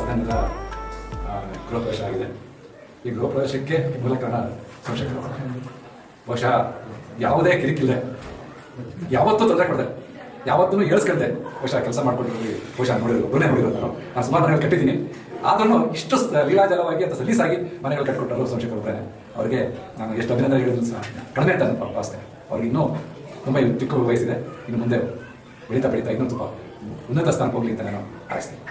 ಸದನದ ಗೃಹ ಪ್ರವೇಶ ಆಗಿದೆ. ಈ ಗೃಹ ಪ್ರವೇಶಕ್ಕೆ ಮೂಲ ಕಾರಣ ಸೋಮಶೇಖರ್. ಬಹುಶಃ ಯಾವುದೇ ಕಿರಿಕಿಲ್ಲ, ಯಾವತ್ತೂ ತೊಂದರೆ ಕೊಡದೆ, ಯಾವತ್ತೂ ಏಳಿಸ್ಕೊಂಡೆ ಬಹುಶಃ ಕೆಲಸ ಮಾಡ್ಕೊಂಡಿದ್ದೀವಿ. ಬಹುಶಃ ಒಬ್ಬನೇ ನೋಡಿರೋದು. ನಾನು ಸುಮಾರು ಮನೆಗಳು ಕಟ್ಟಿದ್ದೀನಿ, ಆದ್ರೂ ಇಷ್ಟು ಲೀಲಾಜಲವಾಗಿ ಅಥವಾ ಸಲೀಸಾಗಿ ಮನೆಗಳು ಕಟ್ಕೊಟ್ಟರು ಸೋಮಶೇಖರ್ ಒಬ್ಬರೇ. ಅವರಿಗೆ ನಾನು ಎಷ್ಟು ಅಭಿನಂದನೆ ಹೇಳಿದ್ರು ಸಹ ಕಡಿಮೆ ಅಂತ ಭಾವಿಸ್ತೇನೆ. ಅವ್ರಿಗೆ ಇನ್ನೂ ತುಂಬ ಚಿಕ್ಕ ವಯಸ್ಸಿದೆ, ಇನ್ನು ಮುಂದೆ ಬೆಳೀತಾ ಇನ್ನೂ ತುಂಬ ಉನ್ನತ ಸ್ಥಾನಕ್ಕೆ ಹೋಗ್ಲಿ ಅಂತ ನಾನು ಹಾರೈಸ್ತೇನೆ.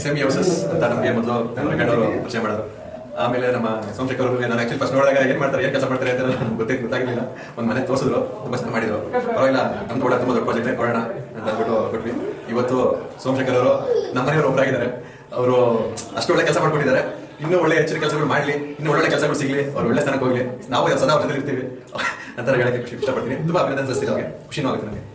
SME ಹೌಸಸ್ ಅಂತ ನಮಗೆ ಮೊದಲು ಗಂಡವರು ಪರಿಚಯ ಮಾಡೋದು. ಆಮೇಲೆ ನಮ್ಮ ಸೋಮಶೇಖರ್ ಅವರು ನಾನು ಆಕ್ಚುಲಿ ಫಸ್ಟ್ ನೋಡಿದಾಗ ಏನ್ ಮಾಡ್ತಾರೆ, ಏನ್ ಕೆಲಸ ಮಾಡ್ತಾರೆ ಅಂತ ನಮ್ಗೆ ಗೊತ್ತಾಗಿಲ್ಲ. ಒಂದು ಮನೆ ತೋರಿಸಿದ್ರು, ತುಂಬಾ ಚೆನ್ನಾಗಿ ಮಾಡಿದ್ರು. ಪರವಾಗಿಲ್ಲ, ನಮ್ದು ಕೂಡ ತುಂಬಾ ದೊಡ್ಡ ಪ್ರಾಜೆಕ್ಟ್ ಕೊಡೋಣ ಅಂತ ಅಂದ್ಬಿಟ್ಟು ಕೊಟ್ವಿ. ಇವತ್ತು ಸೋಮಶೇಖರ್ ಅವರು ನಮ್ಮ ಮನೆಯವರು ಒಬ್ಬರಾಗಿದ್ದಾರೆ. ಅವರು ಅಷ್ಟು ಒಳ್ಳೆ ಕೆಲಸ ಮಾಡ್ಕೊಂಡಿದ್ದಾರೆ. ಇನ್ನೂ ಒಳ್ಳೆ ಹೆಚ್ಚಿನ ಕೆಲಸಗಳು ಮಾಡಲಿ, ಇನ್ನೂ ಒಳ್ಳೆ ಕೆಲಸಗಳು ಸಿಗಲಿ, ಅವ್ರು ಒಳ್ಳೆ ಸ್ಥಾನಕ್ಕೆ ಹೋಗ್ಲಿ, ನಾವು ಸದಾ ಅವ್ರ ಜೊತೆ ಇರ್ತೀವಿ ಅಂತ ಹೇಳಕ್ಕೆ ಇಷ್ಟಪಡ್ತೀನಿ. ತುಂಬಾ ಅಭಿನಂದನೆ ಸಲ್ಲಿಸ್ತೀನಿ, ಅವ್ರಿಗೆ ಖುಷಿನೂ ಆಗುತ್ತೆ ನನಗೆ.